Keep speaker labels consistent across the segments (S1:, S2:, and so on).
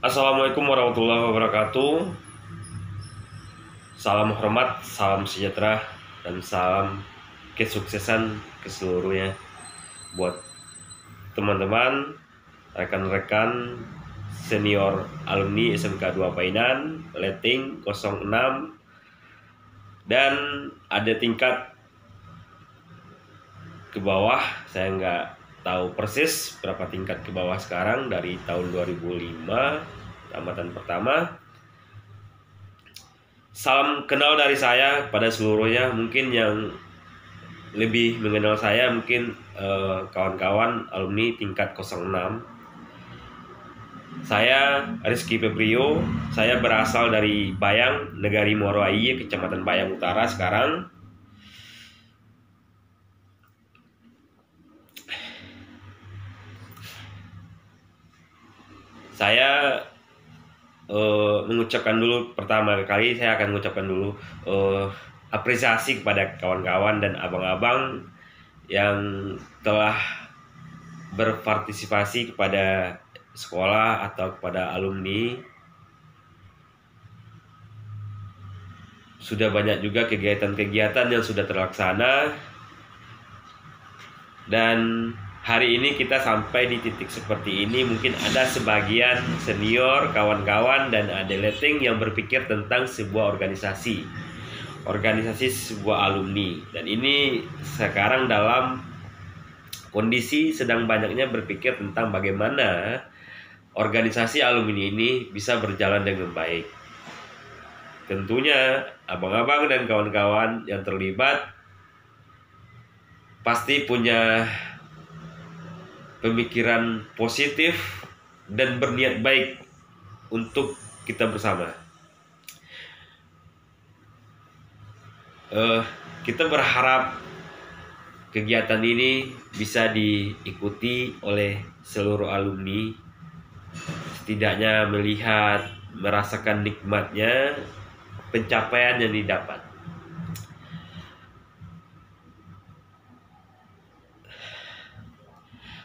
S1: Assalamualaikum warahmatullahi wabarakatuh. Salam hormat, salam sejahtera, dan salam kesuksesan keseluruhnya buat teman-teman, rekan-rekan senior alumni SMK 2 Painan, Leting 06, dan ada tingkat ke bawah. Saya nggak tahu persis berapa tingkat ke bawah sekarang dari tahun 2005 tamatan pertama. Salam kenal dari saya pada seluruhnya. Mungkin yang lebih mengenal saya mungkin kawan-kawan alumni tingkat 06. Saya Rizky Febrio. Saya berasal dari Bayang, Negari Moro Aiye, Kecamatan Bayang Utara sekarang. Saya mengucapkan dulu, pertama kali saya akan mengucapkan dulu apresiasi kepada kawan-kawan dan abang-abang yang telah berpartisipasi kepada sekolah atau kepada alumni. Sudah banyak juga kegiatan-kegiatan yang sudah terlaksana, dan hari ini kita sampai di titik seperti ini. Mungkin ada sebagian senior, kawan-kawan, dan adik leting yang berpikir tentang sebuah organisasi sebuah alumni. Dan ini sekarang dalam kondisi sedang banyaknya berpikir tentang bagaimana organisasi alumni ini bisa berjalan dengan baik. Tentunya abang-abang dan kawan-kawan yang terlibat pasti punya pemikiran positif dan berniat baik untuk kita bersama. Kita berharap kegiatan ini bisa diikuti oleh seluruh alumni, setidaknya merasakan nikmatnya pencapaian yang didapat.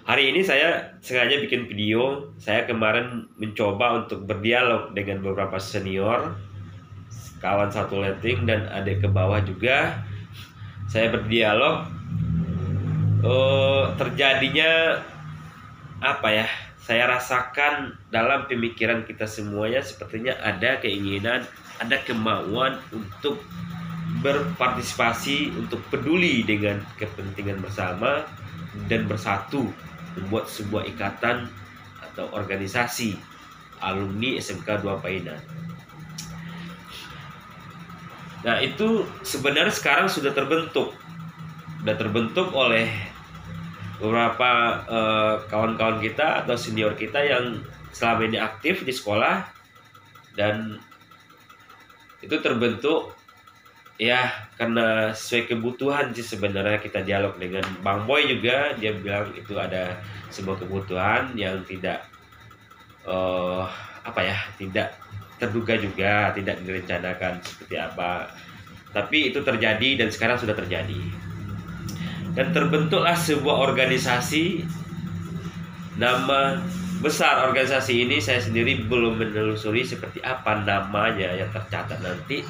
S1: Hari ini saya sengaja bikin video. Saya kemarin mencoba untuk berdialog dengan beberapa senior, kawan satu leting, dan adik ke bawah juga. Saya berdialog. Terjadinya apa ya? Saya rasakan dalam pemikiran kita semuanya sepertinya ada keinginan, ada kemauan untuk berpartisipasi, untuk peduli dengan kepentingan bersama dan bersatu, membuat sebuah ikatan atau organisasi alumni SMK 2 Painan. Nah, itu sebenarnya sekarang sudah terbentuk oleh beberapa kawan-kawan kita atau senior kita yang selama ini aktif di sekolah, dan itu terbentuk ya karena sesuai kebutuhan sih. Sebenarnya kita dialog dengan Bang Boy juga, dia bilang itu ada sebuah kebutuhan yang tidak tidak terduga juga, tidak direncanakan seperti apa, tapi itu terjadi dan sekarang sudah terjadi. Dan terbentuklah sebuah organisasi. Nama besar organisasi ini saya sendiri belum menelusuri seperti apa namanya yang tercatat nanti,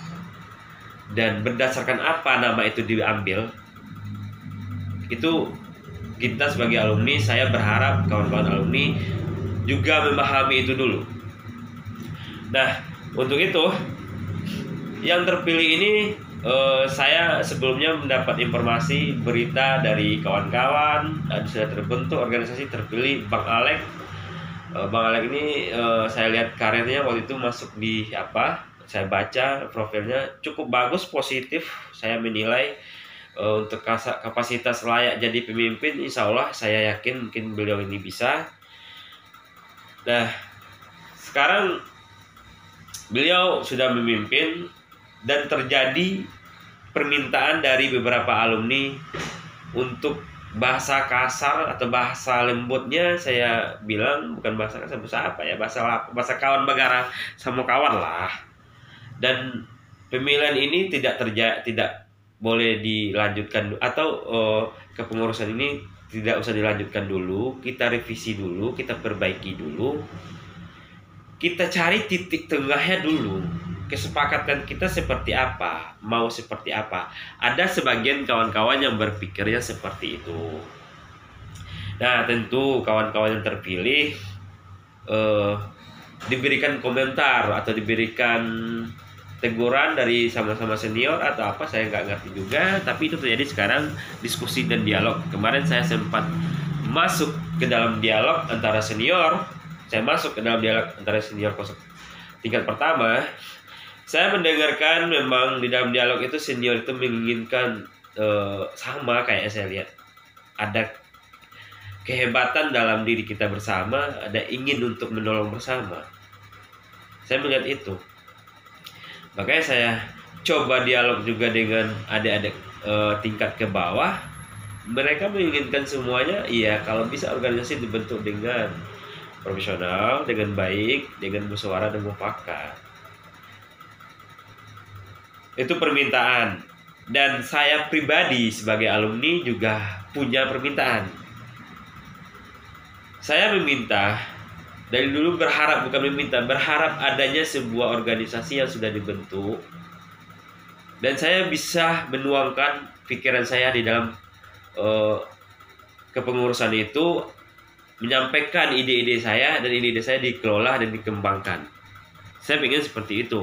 S1: dan berdasarkan apa nama itu diambil. Itu kita sebagai alumni, saya berharap kawan-kawan alumni juga memahami itu dulu. Nah, untuk itu yang terpilih ini, saya sebelumnya mendapat informasi berita dari kawan-kawan, sudah terbentuk organisasi, terpilih Bang Alek. Bang Alek ini saya lihat karirnya waktu itu masuk di saya baca profilnya cukup bagus, positif. Saya menilai untuk kapasitas layak jadi pemimpin, insya Allah saya yakin mungkin beliau ini bisa. Nah, sekarang beliau sudah memimpin dan terjadi permintaan dari beberapa alumni untuk bahasa kasar atau bahasa lembutnya, saya bilang bukan bahasa kasar, bahasa kawan bagara sama kawan lah. Dan pemilihan ini tidak boleh dilanjutkan, atau kepengurusan ini tidak usah dilanjutkan dulu. Kita revisi dulu, kita perbaiki dulu. kita cari titik tengahnya dulu. Kesepakatan kita seperti apa, mau seperti apa. Ada sebagian kawan-kawan yang berpikirnya seperti itu. Nah, tentu kawan-kawan yang terpilih diberikan komentar atau diberikan teguran dari sama-sama senior atau apa, saya nggak ngerti juga. Tapi itu terjadi sekarang, diskusi dan dialog. Kemarin saya sempat masuk ke dalam dialog antara senior. Saya masuk ke dalam dialog antara senior tingkat pertama. Saya mendengarkan memang di dalam dialog itu senior itu menginginkan sama kayak saya lihat. Ada kehebatan dalam diri kita bersama, ada ingin untuk menolong bersama. Saya melihat itu. Makanya saya coba dialog juga dengan adik-adik tingkat ke bawah. Mereka menginginkan semuanya, iya kalau bisa organisasi dibentuk dengan profesional, dengan baik, dengan musyawarah dan mufakat. Itu permintaan. Dan saya pribadi sebagai alumni juga punya permintaan. Saya meminta, dari dulu berharap, bukan meminta, berharap adanya sebuah organisasi yang sudah dibentuk. Dan saya bisa menuangkan pikiran saya di dalam kepengurusan itu, menyampaikan ide-ide saya, dan ide-ide saya dikelola dan dikembangkan. Saya ingin seperti itu.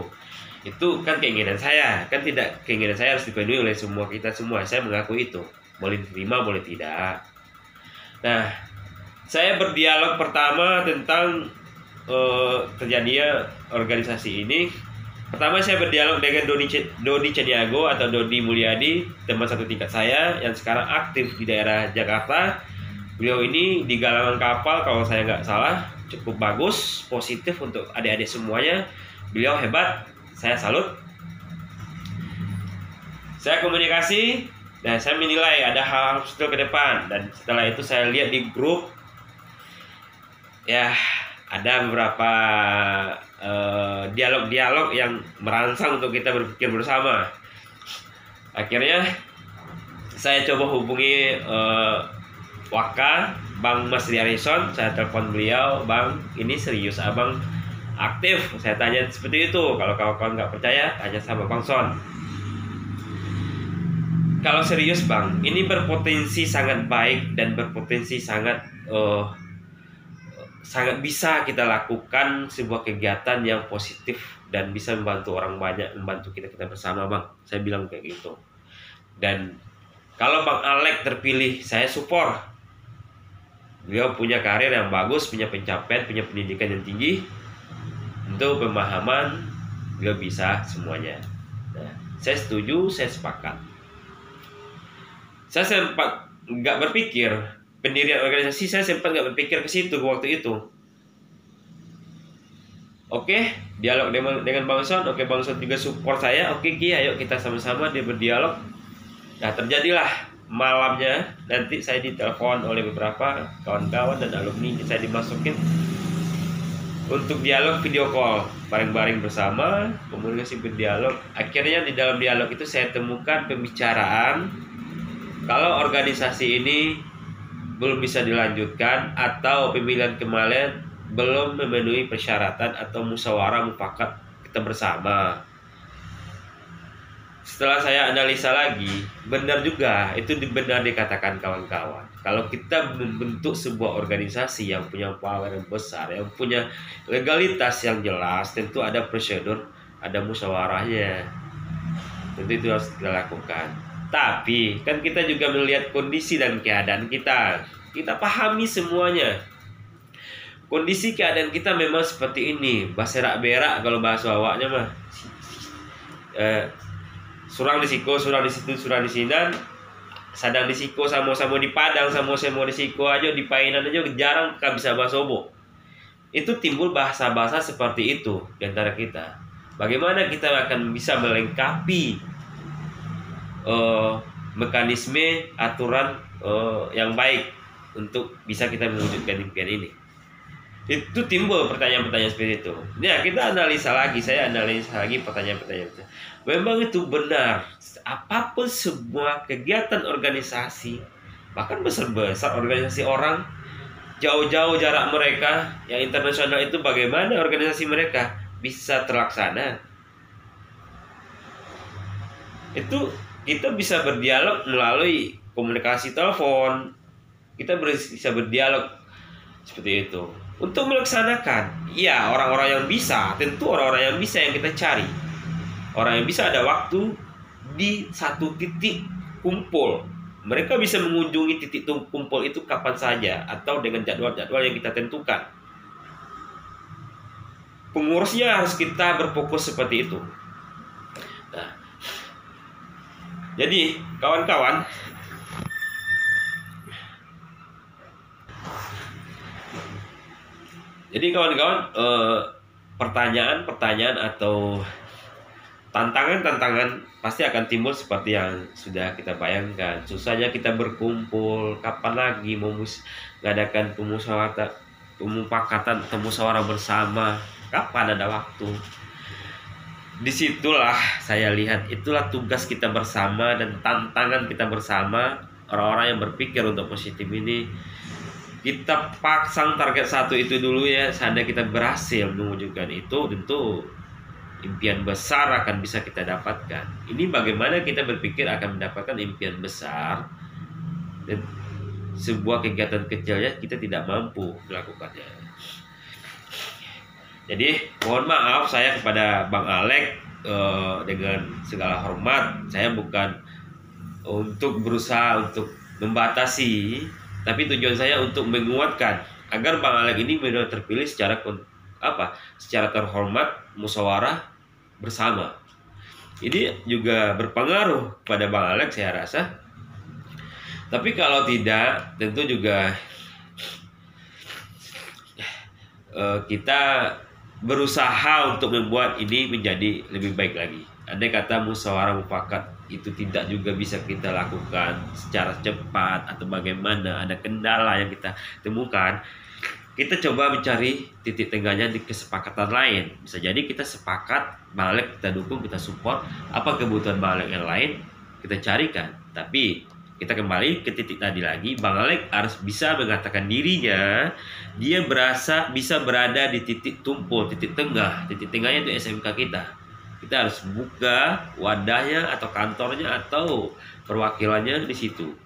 S1: Itu kan keinginan saya, kan tidak keinginan saya harus dipenuhi oleh semua kita semua. Saya mengaku itu, boleh diterima boleh tidak. Nah, saya berdialog pertama tentang terjadinya organisasi ini. Pertama saya berdialog dengan Dodi Caniago atau Dodi Mulyadi, teman satu tingkat saya yang sekarang aktif di daerah Jakarta. Beliau ini di galangan kapal kalau saya nggak salah, cukup bagus, positif untuk adik-adik semuanya. Beliau hebat, saya salut. Saya komunikasi dan saya menilai ada hal positif ke depan. Dan setelah itu saya lihat di grup, ya ada beberapa dialog-dialog yang merangsang untuk kita berpikir bersama. Akhirnya saya coba hubungi Waka, Bang Mas Harrison. Saya telepon beliau, Bang ini serius abang aktif? Saya tanya seperti itu. Kalau kawan-kawan nggak percaya, tanya sama Bang Son. Kalau serius Bang, ini berpotensi sangat baik dan berpotensi sangat bisa kita lakukan sebuah kegiatan yang positif dan bisa membantu orang banyak, membantu kita bersama Bang. Saya bilang kayak gitu. Dan kalau Bang Alek terpilih, saya support. Beliau punya karir yang bagus, punya pencapaian, punya pendidikan yang tinggi. Untuk pemahaman, beliau bisa semuanya. Nah, saya setuju, saya sepakat. Saya sempat nggak berpikir pendirian organisasi, saya sempat nggak berpikir ke situ waktu itu. Oke, dialog dengan Bang Son. Oke, Bang Son juga support saya. Oke Ki, ayo kita sama-sama dia berdialog. Nah, terjadilah malamnya. Nanti saya ditelepon oleh beberapa kawan-kawan dan alumni, saya dimasukin untuk dialog video call bareng-bareng bersama, komunikasi berdialog. Akhirnya di dalam dialog itu saya temukan pembicaraan kalau organisasi ini belum bisa dilanjutkan atau pemilihan kemarin belum memenuhi persyaratan atau musyawarah mufakat kita bersama. Setelah saya analisa lagi, benar juga itu benar dikatakan kawan-kawan. Kalau kita membentuk sebuah organisasi yang punya power yang besar, yang punya legalitas yang jelas, tentu ada prosedur, ada musyawarahnya. Tentu itu harus kita lakukan. Tapi kan kita juga melihat kondisi dan keadaan kita. Kita pahami semuanya. Kondisi keadaan kita memang seperti ini. Baserak-berak kalau bahasa awaknya mah. Surang di siku, surang di situ, surang di sini, sadang di siku, sama-sama di Padang, sama-sama di siku aja, di Painan aja jarang bisa bahasa Obo. Itu timbul bahasa-bahasa seperti itu di antara kita. Bagaimana kita akan bisa melengkapi mekanisme aturan yang baik untuk bisa kita mewujudkan impian ini. Itu timbul pertanyaan-pertanyaan seperti itu. Ya, kita analisa lagi, saya analisa lagi pertanyaan-pertanyaan itu. Memang itu benar. Apapun sebuah kegiatan organisasi, bahkan besar-besar organisasi orang, jauh-jauh jarak mereka yang internasional itu, bagaimana organisasi mereka bisa terlaksana? Itu kita bisa berdialog melalui komunikasi telepon, kita bisa berdialog seperti itu untuk melaksanakan. Ya, orang-orang yang bisa, tentu orang-orang yang bisa yang kita cari, orang yang bisa ada waktu di satu titik kumpul. Mereka bisa mengunjungi titik kumpul itu kapan saja atau dengan jadwal-jadwal yang kita tentukan. Pengurusnya harus kita berfokus seperti itu. Nah, jadi kawan-kawan, pertanyaan-pertanyaan atau tantangan-tantangan pasti akan timbul seperti yang sudah kita bayangkan. Susahnya kita berkumpul, kapan lagi mau mengadakan pemufakatan atau musyawarah bersama, kapan ada waktu. Disitulah saya lihat, itulah tugas kita bersama dan tantangan kita bersama, orang-orang yang berpikir untuk positif ini. Kita pasang target satu itu dulu ya. Seandainya kita berhasil mewujudkan itu, tentu impian besar akan bisa kita dapatkan. Ini bagaimana kita berpikir akan mendapatkan impian besar dan sebuah kegiatan kecilnya kita tidak mampu melakukannya. Jadi mohon maaf saya kepada Bang Alex, dengan segala hormat, saya bukan untuk berusaha untuk membatasi, tapi tujuan saya untuk menguatkan agar Bang Alex ini benar terpilih secara terhormat, musyawarah bersama. Ini juga berpengaruh pada Bang Alex saya rasa. Tapi kalau tidak, tentu juga kita berusaha untuk membuat ini menjadi lebih baik lagi. Andai kata musyawarah mufakat itu tidak juga bisa kita lakukan secara cepat atau bagaimana, ada kendala yang kita temukan, kita coba mencari titik tengahnya di kesepakatan lain. Bisa jadi kita sepakat, Bang Alex kita dukung, kita support, apa kebutuhan Bang Alex yang lain kita carikan. Tapi kita kembali ke titik tadi lagi, Bang Alex harus bisa mengatakan dirinya, dia bisa berada di titik tumpul, titik tengah. Titik tengahnya itu SMK kita. Kita harus buka wadahnya atau kantornya atau perwakilannya di situ.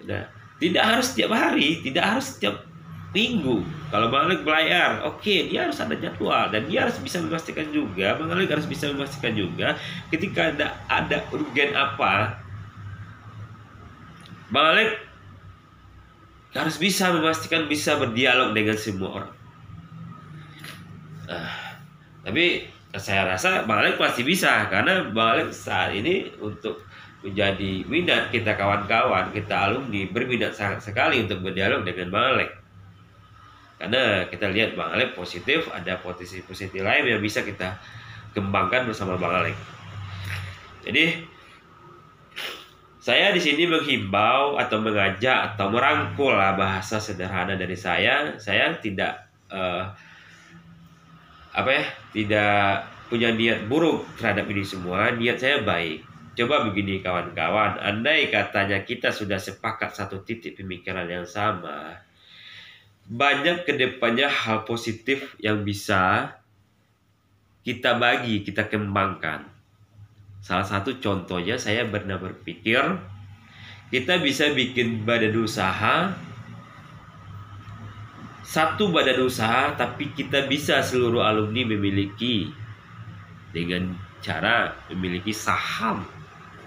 S1: Nah, tidak harus setiap hari, tidak harus setiap minggu. Kalau Bang Alex belayar, oke, dia harus ada jadwal dan dia harus bisa memastikan juga, Bang Alex harus bisa memastikan juga ketika ada urgen apa, Bang Alex harus bisa memastikan bisa berdialog dengan semua orang. Tapi saya rasa Bang Alex pasti bisa, karena Bang Alex saat ini untuk menjadi minat kita kawan-kawan, kita alumni berminat sangat sekali untuk berdialog dengan Bang Alex. Karena kita lihat Bang Alex positif, ada potensi positif lain yang bisa kita kembangkan bersama Bang Alex. Jadi saya di sini menghimbau atau mengajak atau merangkul lah, bahasa sederhana dari saya tidak tidak punya niat buruk terhadap ini semua. Niat saya baik. Coba begini kawan-kawan, andai katanya kita sudah sepakat satu titik pemikiran yang sama, banyak kedepannya hal positif yang bisa kita bagi, kita kembangkan. Salah satu contohnya saya pernah berpikir kita bisa bikin badan usaha, satu badan usaha, tapi kita bisa seluruh alumni memiliki dengan cara memiliki saham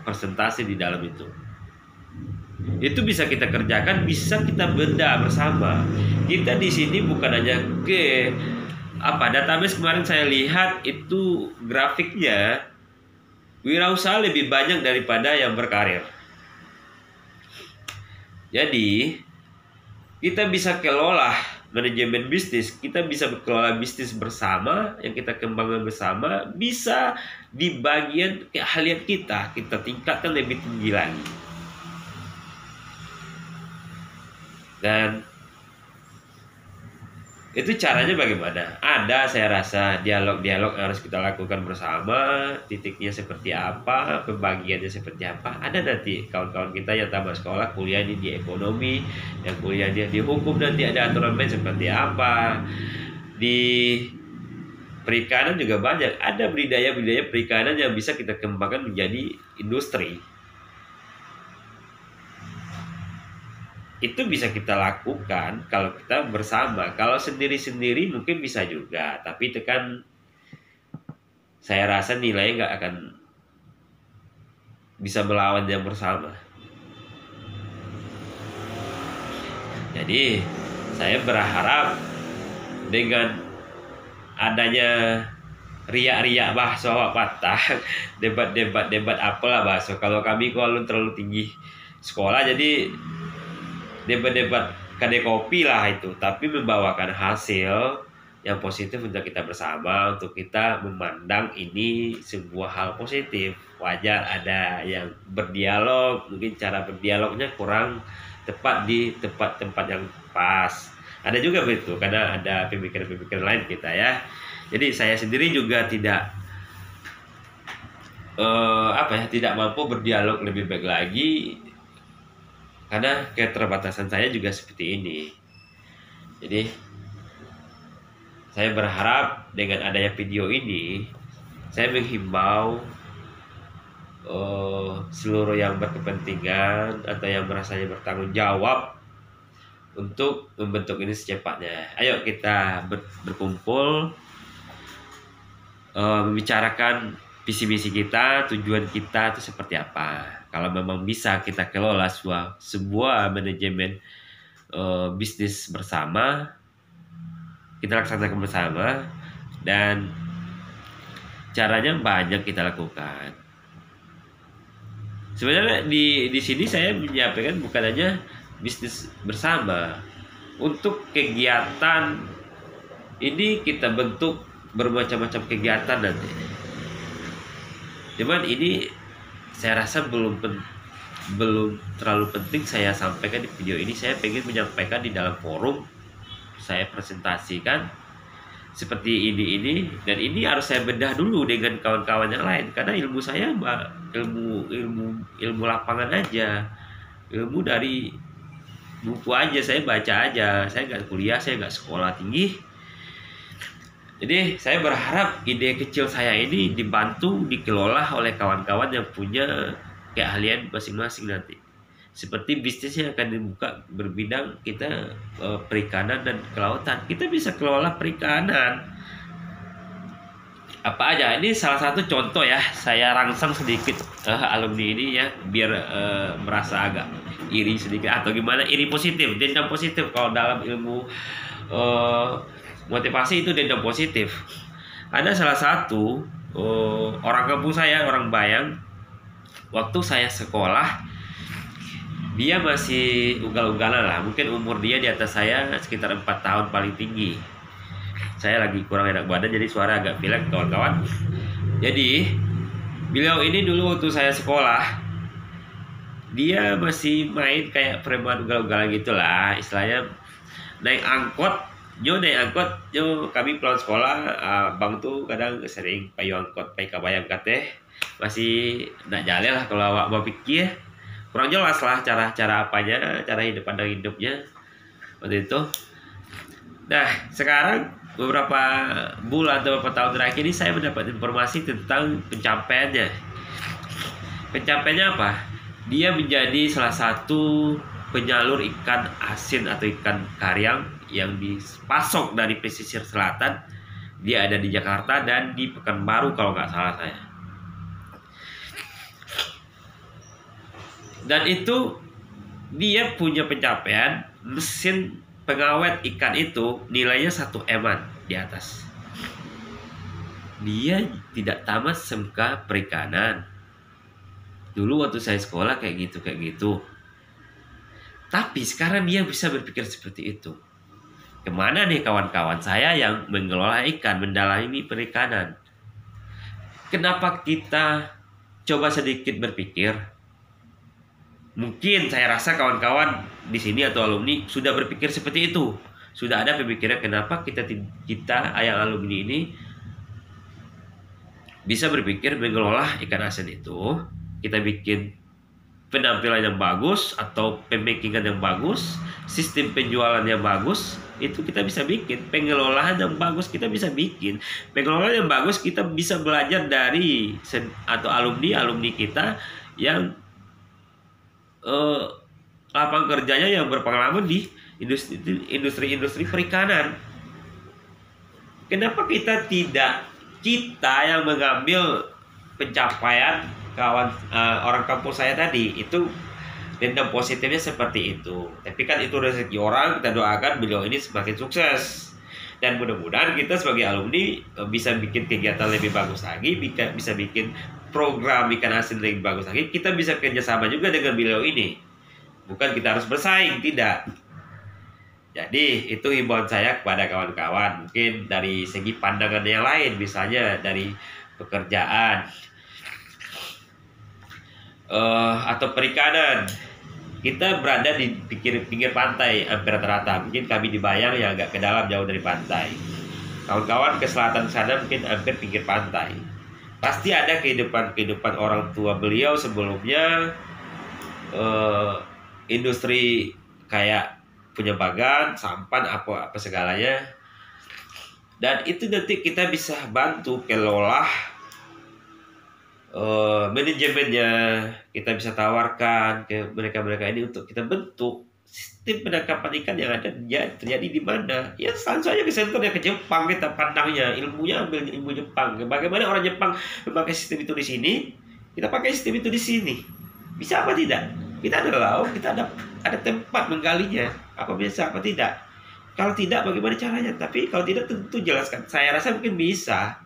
S1: persentase di dalam itu. Itu bisa kita kerjakan, bisa kita benda bersama. Kita di sini bukan hanya database kemarin saya lihat itu grafiknya wirausaha lebih banyak daripada yang berkarir. Jadi kita bisa kelola manajemen bisnis, kita bisa kelola bisnis bersama yang kita kembangkan bersama, bisa di bagian keahlian kita tingkatkan lebih tinggi lagi. Dan Itu caranya bagaimana? Ada, saya rasa dialog-dialog yang harus kita lakukan bersama, titiknya seperti apa, pembagiannya seperti apa. Ada nanti kawan-kawan kita yang tamat sekolah, kuliah di ekonomi, yang kuliah di hukum, nanti ada aturan main seperti apa. Di perikanan juga banyak, ada budidaya-budidaya perikanan yang bisa kita kembangkan menjadi industri. Itu bisa kita lakukan kalau kita bersama. Kalau sendiri-sendiri mungkin bisa juga, tapi itu kan saya rasa nilainya nggak akan bisa melawan yang bersama. Jadi saya berharap dengan adanya riak-riak bahasa patah, debat apalah bahasa. Kalau kami kalau terlalu tinggi sekolah, jadi debat-debat kedai kopi lah itu, tapi membawakan hasil yang positif untuk kita bersama, untuk kita memandang ini sebuah hal positif. Wajar ada yang berdialog, mungkin cara berdialognya kurang tepat di tempat-tempat yang pas. Ada juga begitu, karena ada pemikiran-pemikiran lain kita ya. Jadi saya sendiri juga tidak tidak mampu berdialog lebih baik lagi, karena keterbatasan saya juga seperti ini. Jadi saya berharap dengan adanya video ini, saya menghimbau seluruh yang berkepentingan atau yang merasanya bertanggung jawab untuk membentuk ini secepatnya. Ayo kita berkumpul, membicarakan visi misi kita, tujuan kita itu seperti apa. Kalau memang bisa kita kelola sebuah manajemen bisnis bersama, kita laksanakan bersama, dan caranya banyak kita lakukan. Sebenarnya di sini saya menyampaikan bukan hanya bisnis bersama. Untuk kegiatan ini kita bentuk bermacam-macam kegiatan nanti. Cuman ini saya rasa belum terlalu penting saya sampaikan di video ini. Saya pengen menyampaikan di dalam forum, saya presentasikan seperti ini, dan ini harus saya bedah dulu dengan kawan-kawan yang lain, karena ilmu saya ilmu lapangan aja, ilmu dari buku aja, saya baca aja, saya nggak kuliah, saya nggak sekolah tinggi. Jadi saya berharap ide kecil saya ini dibantu, dikelola oleh kawan-kawan yang punya keahlian masing-masing nanti. Seperti bisnis yang akan dibuka berbidang kita perikanan dan kelautan. Kita bisa kelola perikanan. Apa aja, ini salah satu contoh ya. Saya rangsang sedikit alumni ini ya, biar merasa agak iri sedikit atau gimana, iri positif, dendam positif. Kalau dalam ilmu motivasi itu dendam positif. Ada salah satu orang kampung saya, orang Bayang, waktu saya sekolah, dia masih ugal-ugalan lah, mungkin umur dia di atas saya sekitar 4 tahun paling tinggi. Saya lagi kurang enak badan, jadi suara agak pilek kawan-kawan. Jadi beliau ini dulu waktu saya sekolah, dia masih main kayak preman ugal-ugalan gitulah, istilahnya naik angkot. Kami pulang sekolah, abang tuh kadang sering payu angkot, pakai kabayang kateh, masih nak jalan lah kalau awak mau pikir, kurang jelas lah cara apanya, cara pandang hidupnya waktu itu. Nah sekarang beberapa bulan atau beberapa tahun terakhir ini saya mendapat informasi tentang pencapaiannya. Pencapaiannya apa? Dia menjadi salah satu penyalur ikan asin atau ikan karyang yang dipasok dari pesisir selatan. Dia ada di Jakarta dan di Pekanbaru kalau nggak salah saya. Dan itu dia punya pencapaian, mesin pengawet ikan itu nilainya 1 M-an di atas. Dia tidak tamat SMK perikanan. Dulu waktu saya sekolah kayak gitu. Tapi sekarang dia bisa berpikir seperti itu. Kemana nih kawan-kawan saya yang mengelola ikan, mendalami perikanan? Kenapa kita coba sedikit berpikir? Mungkin saya rasa kawan-kawan di sini atau alumni sudah berpikir seperti itu. sudah ada pemikiran kenapa kita yang alumni ini bisa berpikir mengelola ikan asin itu. Kita bikin penampilan yang bagus atau pemakingan yang bagus, sistem penjualan yang bagus, itu kita bisa bikin. Pengelolaan yang bagus kita bisa bikin. Pengelolaan yang bagus kita bisa belajar dari atau alumni kita yang lapangan kerjanya yang berpengalaman di industri perikanan. Kenapa kita yang mengambil pencapaian orang kampung saya tadi itu, dendam positifnya seperti itu. Tapi kan itu rezeki orang, kita doakan beliau ini semakin sukses, dan mudah-mudahan kita sebagai alumni bisa bikin kegiatan lebih bagus lagi, bisa bikin program ikan asin lebih bagus lagi. Kita bisa kerjasama juga dengan beliau ini, bukan kita harus bersaing, tidak. Jadi itu himbauan saya kepada kawan-kawan, mungkin dari segi pandangan yang lain, misalnya dari pekerjaan atau perikanan. Kita berada di pinggir pantai hampir rata-rata. Mungkin kami di Bayang yang agak ke dalam, jauh dari pantai. Kawan-kawan ke selatan sana mungkin hampir pinggir pantai. Pasti ada kehidupan orang tua beliau sebelumnya, industri kayak punya bagan, sampan, apa segalanya. Dan itu nanti kita bisa bantu kelola manajemennya. Kita bisa tawarkan ke mereka ini untuk kita bentuk sistem penangkapan ikan yang ada terjadi di mana. Ya langsung aja ke sentur ke Jepang, kita pandangnya ilmunya ambil ilmu Jepang. Bagaimana orang Jepang memakai sistem itu di sini, kita pakai sistem itu di sini. Bisa apa tidak? Kita ada laut, kita ada tempat menggalinya. Apa bisa, apa tidak? Kalau tidak, bagaimana caranya? Tapi kalau tidak, tentu jelaskan. Saya rasa mungkin bisa.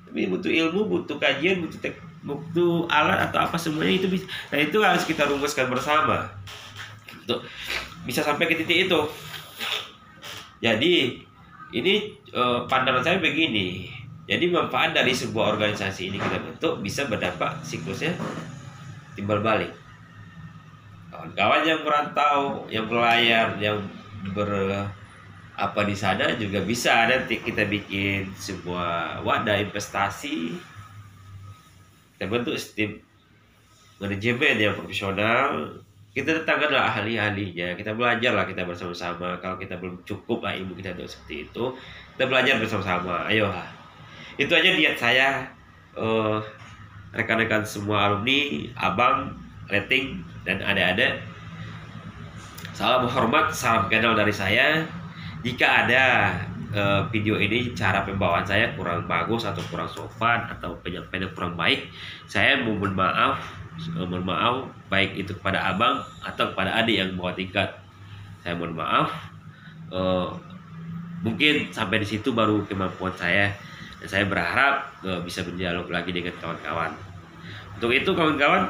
S1: Tapi butuh ilmu, butuh kajian, butuh alat atau apa semuanya itu bisa. Nah itu harus kita rumuskan bersama untuk bisa sampai ke titik itu. Jadi ini pandangan saya begini. Jadi manfaat dari sebuah organisasi ini kita bentuk bisa berdampak siklusnya timbal balik. Kawan-kawan yang merantau, yang berlayar, yang di sana juga bisa nanti kita bikin sebuah wadah investasi. Kita bentuk sistem manajemen yang profesional. Kita datangkanlah ahli-ahlinya. Kita belajarlah kita bersama-sama. Kalau kita belum cukup lah ilmu kita untuk seperti itu, kita belajar bersama-sama. Ayolah. Itu aja niat saya, rekan-rekan semua alumni, abang, rating, dan adik-adik. Salam hormat, salam kenal dari saya. Jika ada video ini cara pembawaan saya kurang bagus atau kurang sopan atau penyampaian kurang baik, saya mohon maaf baik itu kepada abang atau kepada adik yang bawa tingkat. Saya mohon maaf. Mungkin sampai di situ baru kemampuan saya, dan saya berharap bisa berdialog lagi dengan kawan-kawan. Untuk itu kawan-kawan,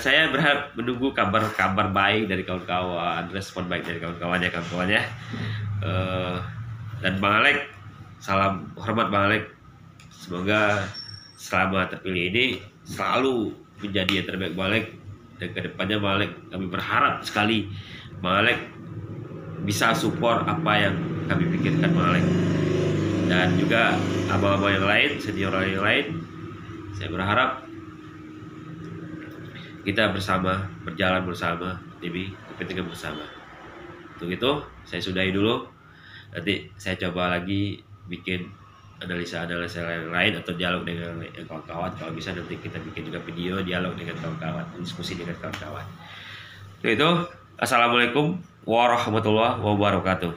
S1: saya berharap menunggu kabar baik dari kawan-kawan, respon baik dari kawan-kawan ya kawan-kawan ya. Dan Bang Alek, salam hormat Bang Alek. Semoga selama terpilih ini selalu menjadi yang terbaik Bang Alek, dan kedepannya Bang Alek kami berharap sekali Bang Alek bisa support apa yang kami pikirkan Bang Alek, dan juga abang-abang yang lain, senior yang lain. Saya berharap kita berjalan bersama demi kepentingan bersama. Untuk itu saya sudahi dulu. Nanti saya coba lagi bikin analisa-analisa yang lain atau dialog dengan kawan-kawan. Kalau bisa nanti kita bikin juga video dialog dengan kawan-kawan, diskusi dengan kawan-kawan. Untuk itu, assalamualaikum warahmatullahi wabarakatuh.